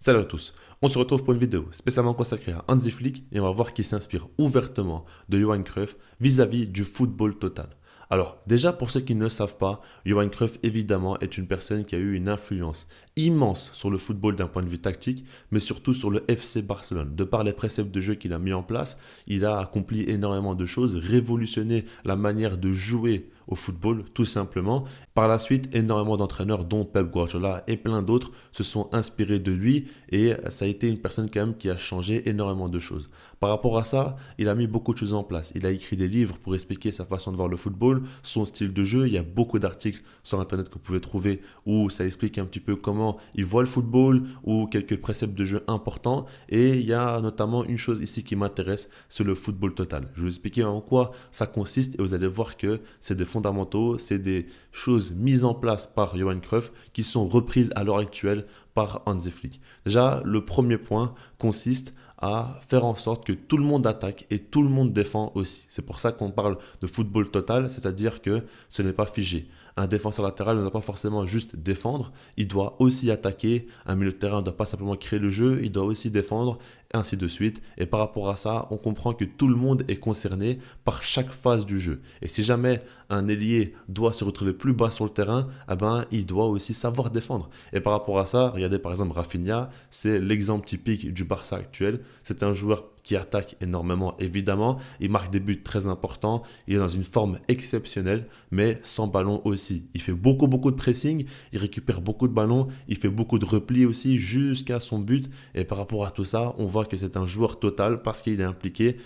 Salut à tous, on se retrouve pour une vidéo spécialement consacrée à Hansi Flick et on va voir qu'il s'inspire ouvertement de Johan Cruyff vis-à-vis du football total. Alors déjà pour ceux qui ne le savent pas, Johan Cruyff évidemment est une personne qui a eu une influence immense sur le football d'un point de vue tactique, mais surtout sur le FC Barcelone. De par les préceptes de jeu qu'il a mis en place, il a accompli énormément de choses, révolutionné la manière de jouer au football tout simplement. Par la suite, énormément d'entraîneurs dont Pep Guardiola et plein d'autres se sont inspirés de lui et ça a été une personne quand même qui a changé énormément de choses. Par rapport à ça, il a mis beaucoup de choses en place. Il a écrit des livres pour expliquer sa façon de voir le football, son style de jeu. Il y a beaucoup d'articles sur Internet que vous pouvez trouver où ça explique un petit peu comment il voit le football ou quelques préceptes de jeu importants. Et il y a notamment une chose ici qui m'intéresse, c'est le football total. Je vais vous expliquer en quoi ça consiste et vous allez voir que c'est des fondamentaux, c'est des choses mises en place par Johan Cruyff qui sont reprises à l'heure actuelle par Hansi Flick. Déjà, le premier point consiste à faire en sorte que tout le monde attaque et tout le monde défend aussi. C'est pour ça qu'on parle de football total, c'est-à-dire que ce n'est pas figé. Un défenseur latéral ne doit pas forcément juste défendre, il doit aussi attaquer. Un milieu de terrain ne doit pas simplement créer le jeu, il doit aussi défendre, et ainsi de suite. Et par rapport à ça, on comprend que tout le monde est concerné par chaque phase du jeu. Et si jamais un ailier doit se retrouver plus bas sur le terrain, eh ben, il doit aussi savoir défendre. Et par rapport à ça, regardez par exemple Rafinha, c'est l'exemple typique du Barça actuel. C'est un joueur qui attaque énormément, évidemment. Il marque des buts très importants. Il est dans une forme exceptionnelle, mais sans ballon aussi. Il fait beaucoup de pressing. Il récupère beaucoup de ballons. Il fait beaucoup de replis aussi jusqu'à son but. Et par rapport à tout ça, on voit que c'est un joueur total parce qu'il est impliqué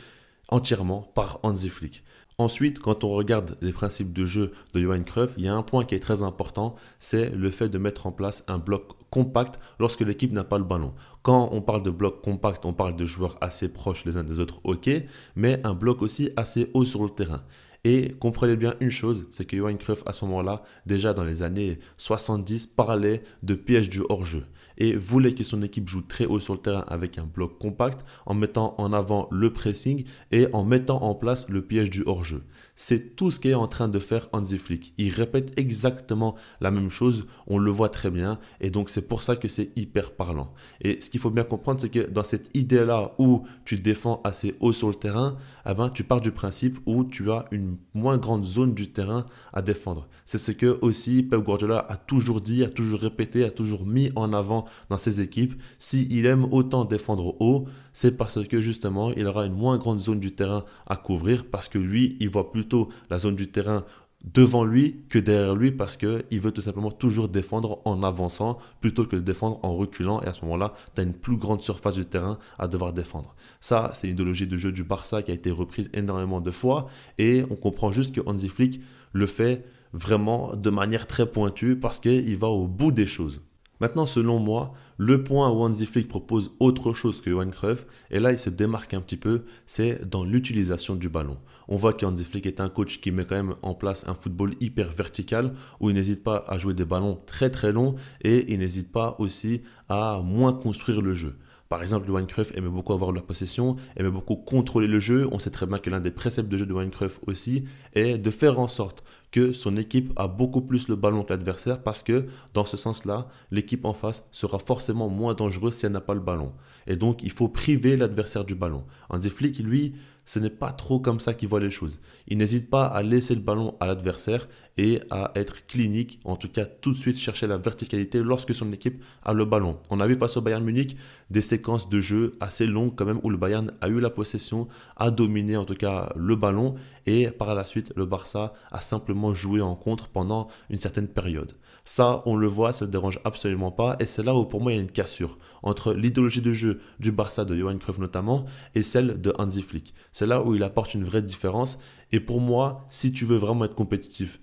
entièrement par Hansi Flick. Ensuite, quand on regarde les principes de jeu de Johan Cruyff, il y a un point qui est très important, c'est le fait de mettre en place un bloc compact lorsque l'équipe n'a pas le ballon. Quand on parle de bloc compact, on parle de joueurs assez proches les uns des autres, ok, mais un bloc aussi assez haut sur le terrain. Et comprenez bien une chose, c'est que Johan Cruyff à ce moment-là, déjà dans les années 70, parlait de piège du hors-jeu et voulait que son équipe joue très haut sur le terrain avec un bloc compact en mettant en avant le pressing et en mettant en place le piège du hors-jeu. C'est tout ce qu'est en train de faire Hansi Flick. Il répète exactement la même chose, on le voit très bien et donc c'est pour ça que c'est hyper parlant. Et ce qu'il faut bien comprendre, c'est que dans cette idée-là où tu défends assez haut sur le terrain, eh ben, tu pars du principe où tu as une moins grande zone du terrain à défendre. C'est ce que aussi Pep Guardiola a toujours dit, a toujours répété, a toujours mis en avant dans ses équipes. S'il aime autant défendre haut, c'est parce que justement, il aura une moins grande zone du terrain à couvrir parce que lui, il voit plutôt la zone du terrain devant lui que derrière lui parce qu'il veut tout simplement toujours défendre en avançant plutôt que de défendre en reculant et à ce moment-là, tu as une plus grande surface du terrain à devoir défendre. Ça, c'est l'idéologie de jeu du Barça qui a été reprise énormément de fois et on comprend juste que Hansi Flick le fait vraiment de manière très pointue parce qu'il va au bout des choses. Maintenant, selon moi, le point où Hansi Flick propose autre chose que Johan Cruyff, et là il se démarque un petit peu, c'est dans l'utilisation du ballon. On voit que Hansi Flick est un coach qui met quand même en place un football hyper vertical, où il n'hésite pas à jouer des ballons très très longs, et il n'hésite pas aussi à moins construire le jeu. Par exemple, Johan Cruyff aimait beaucoup avoir la possession, aimait beaucoup contrôler le jeu. On sait très bien que l'un des préceptes de jeu de Johan Cruyff aussi est de faire en sorte que son équipe a beaucoup plus le ballon que l'adversaire parce que dans ce sens-là, l'équipe en face sera forcément moins dangereuse si elle n'a pas le ballon. Et donc, il faut priver l'adversaire du ballon. Hansi Flick, lui, ce n'est pas trop comme ça qu'il voit les choses. Il n'hésite pas à laisser le ballon à l'adversaire et à être clinique, en tout cas tout de suite chercher la verticalité lorsque son équipe a le ballon. On a vu face au Bayern Munich des séquences de jeu assez longues quand même où le Bayern a eu la possession, a dominé en tout cas le ballon et par la suite le Barça a simplement joué en contre pendant une certaine période. Ça, on le voit, ça ne le dérange absolument pas et c'est là où pour moi il y a une cassure entre l'idéologie de jeu du Barça de Johan Cruyff notamment et celle de Hansi Flick. C'est là où il apporte une vraie différence et pour moi, si tu veux vraiment être compétitif,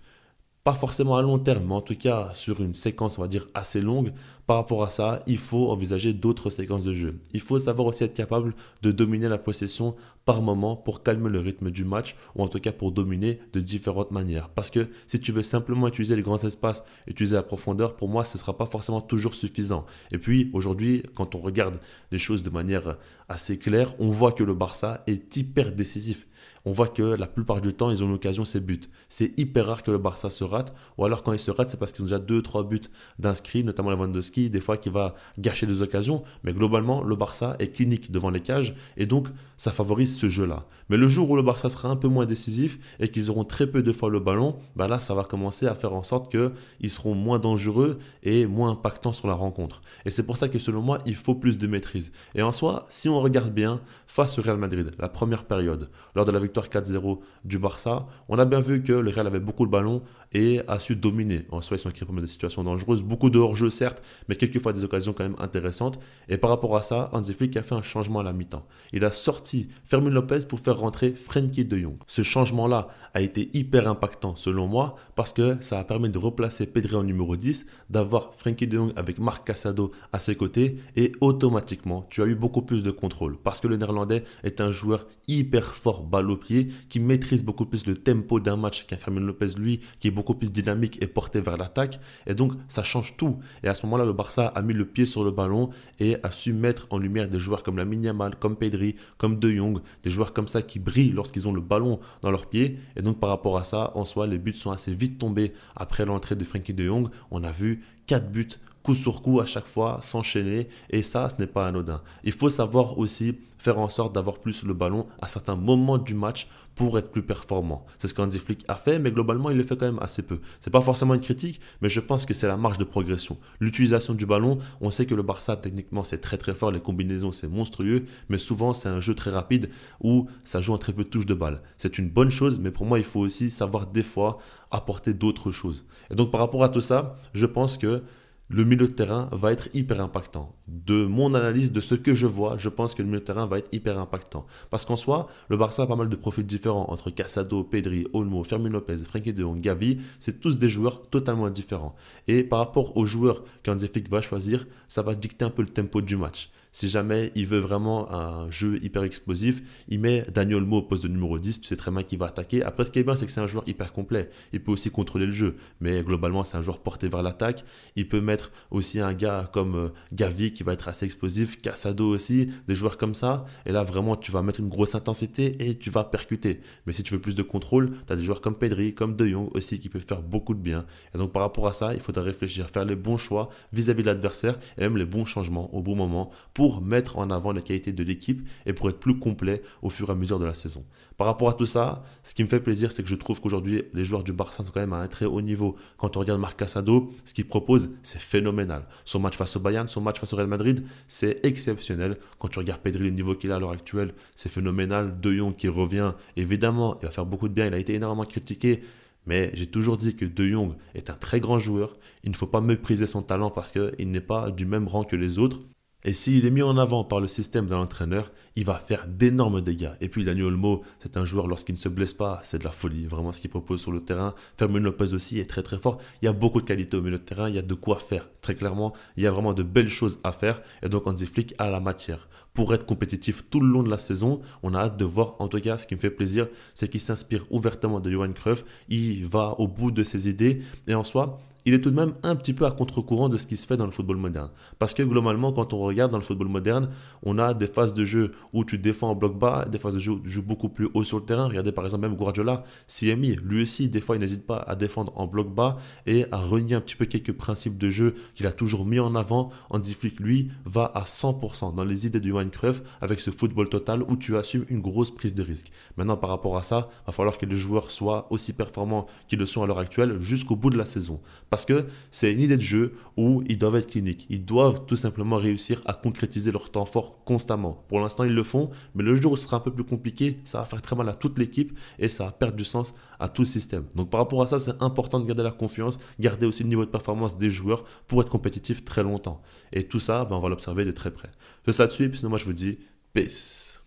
pas forcément à long terme, mais en tout cas sur une séquence, on va dire, assez longue. Par rapport à ça, il faut envisager d'autres séquences de jeu. Il faut savoir aussi être capable de dominer la possession par moment pour calmer le rythme du match ou en tout cas pour dominer de différentes manières. Parce que si tu veux simplement utiliser les grands espaces, utiliser la profondeur, pour moi, ce ne sera pas forcément toujours suffisant. Et puis aujourd'hui, quand on regarde les choses de manière assez claire, on voit que le Barça est hyper décisif. On voit que la plupart du temps, ils ont l'occasion, c'est buts. C'est hyper rare que le Barça se rate, ou alors quand il se rate, c'est parce qu'ils ont déjà 2-3 buts d'inscrits, notamment Lewandowski risky, des fois qui va gâcher des occasions. Mais globalement, le Barça est clinique devant les cages et donc ça favorise ce jeu-là. Mais le jour où le Barça sera un peu moins décisif et qu'ils auront très peu de fois le ballon, bah là, ça va commencer à faire en sorte qu'ils seront moins dangereux et moins impactants sur la rencontre. Et c'est pour ça que selon moi, il faut plus de maîtrise. Et en soi, si on regarde bien, face au Real Madrid, la première période, lors de la victoire 4-0 du Barça, on a bien vu que le Real avait beaucoup le ballon et a su dominer. En soi, ils sont créés pas mal de situations dangereuses, beaucoup de hors-jeu certes, mais quelquefois des occasions quand même intéressantes. Et par rapport à ça, Hansi Flick a fait un changement à la mi-temps. Il a sorti Fermin Lopez pour faire rentrer Frenkie de Jong. Ce changement-là a été hyper impactant selon moi parce que ça a permis de replacer Pedri en numéro 10, d'avoir Frenkie de Jong avec Marc Casado à ses côtés et automatiquement tu as eu beaucoup plus de contrôle parce que le néerlandais est un joueur hyper fort balle au pied qui maîtrise beaucoup plus le tempo d'un match qu'un Fermin Lopez lui qui est beaucoup plus dynamique et porté vers l'attaque et donc ça change tout et à ce moment-là le Barça a mis le pied sur le ballon et a su mettre en lumière des joueurs comme Lamine Yamal, comme Pedri, comme De Jong, des joueurs comme ça qui brillent lorsqu'ils ont le ballon dans leurs pieds et donc par rapport à ça en soi les buts sont assez vite tombés après l'entrée de Frenkie de Jong. On a vu 4 buts coup sur coup à chaque fois, s'enchaîner. Et ça, ce n'est pas anodin. Il faut savoir aussi faire en sorte d'avoir plus le ballon à certains moments du match pour être plus performant. C'est ce qu'Hansi Flick a fait, mais globalement, il le fait quand même assez peu. Ce n'est pas forcément une critique, mais je pense que c'est la marge de progression. L'utilisation du ballon, on sait que le Barça, techniquement, c'est très très fort. Les combinaisons, c'est monstrueux, mais souvent, c'est un jeu très rapide où ça joue en très peu de touches de balle. C'est une bonne chose, mais pour moi, il faut aussi savoir des fois apporter d'autres choses. Et donc, par rapport à tout ça, je pense que le milieu de terrain va être hyper impactant. De mon analyse, de ce que je vois, je pense que le milieu de terrain va être hyper impactant. Parce qu'en soi, le Barça a pas mal de profils différents entre Casado, Pedri, Olmo, Fermin Lopez, Frenkie de Jong, Gavi. C'est tous des joueurs totalement différents. Et par rapport aux joueurs qu'Hansi Flick va choisir, ça va dicter un peu le tempo du match. Si jamais il veut vraiment un jeu hyper explosif, il met Dani Olmo au poste de numéro 10, tu sais très bien qu'il va attaquer. Après, ce qui est bien, c'est que c'est un joueur hyper complet. Il peut aussi contrôler le jeu, mais globalement, c'est un joueur porté vers l'attaque. Il peut mettre aussi un gars comme Gavi qui va être assez explosif, Casado aussi, des joueurs comme ça. Et là, vraiment, tu vas mettre une grosse intensité et tu vas percuter. Mais si tu veux plus de contrôle, tu as des joueurs comme Pedri, comme De Jong aussi qui peuvent faire beaucoup de bien. Et donc, par rapport à ça, il faudra réfléchir, faire les bons choix vis-à-vis de l'adversaire et même les bons changements au bon moment pour mettre en avant les qualités de l'équipe et pour être plus complet au fur et à mesure de la saison. Par rapport à tout ça, ce qui me fait plaisir, c'est que je trouve qu'aujourd'hui, les joueurs du Barça sont quand même à un très haut niveau. Quand on regarde Marc Casado, ce qu'il propose, c'est phénoménal. Son match face au Bayern, son match face au Real Madrid, c'est exceptionnel. Quand tu regardes Pedri, le niveau qu'il a à l'heure actuelle, c'est phénoménal. De Jong qui revient, évidemment, il va faire beaucoup de bien. Il a été énormément critiqué. Mais j'ai toujours dit que De Jong est un très grand joueur. Il ne faut pas mépriser son talent parce qu'il n'est pas du même rang que les autres. Et s'il est mis en avant par le système de l'entraîneur, il va faire d'énormes dégâts. Et puis Dani Olmo, c'est un joueur, lorsqu'il ne se blesse pas, c'est de la folie. Vraiment ce qu'il propose sur le terrain. Fermin Lopez aussi est très très fort. Il y a beaucoup de qualité au milieu de terrain, il y a de quoi faire. Très clairement, il y a vraiment de belles choses à faire. Et donc Hansi Flick a la matière pour être compétitif tout le long de la saison. On a hâte de voir. En tout cas, ce qui me fait plaisir, c'est qu'il s'inspire ouvertement de Johan Cruyff. Il va au bout de ses idées. Et en soi, il est tout de même un petit peu à contre-courant de ce qui se fait dans le football moderne. Parce que globalement, quand on regarde dans le football moderne, on a des phases de jeu où tu défends en bloc bas, des phases de jeu où tu joues beaucoup plus haut sur le terrain. Regardez par exemple même Guardiola, CMI, lui aussi, des fois, il n'hésite pas à défendre en bloc bas et à renier un petit peu quelques principes de jeu qu'il a toujours mis en avant. Hansi Flick, lui, va à 100% dans les idées de Johan Cruyff avec ce football total où tu assumes une grosse prise de risque. Maintenant, par rapport à ça, il va falloir que les joueurs soient aussi performants qu'ils le sont à l'heure actuelle jusqu'au bout de la saison. Parce que c'est une idée de jeu où ils doivent être cliniques. Ils doivent tout simplement réussir à concrétiser leur temps fort constamment. Pour l'instant, ils le font, mais le jour où ce sera un peu plus compliqué, ça va faire très mal à toute l'équipe et ça va perdre du sens à tout le système. Donc par rapport à ça, c'est important de garder la confiance, garder aussi le niveau de performance des joueurs pour être compétitif très longtemps. Et tout ça, on va l'observer de très près. C'est ça de suite, sinon moi je vous dis peace.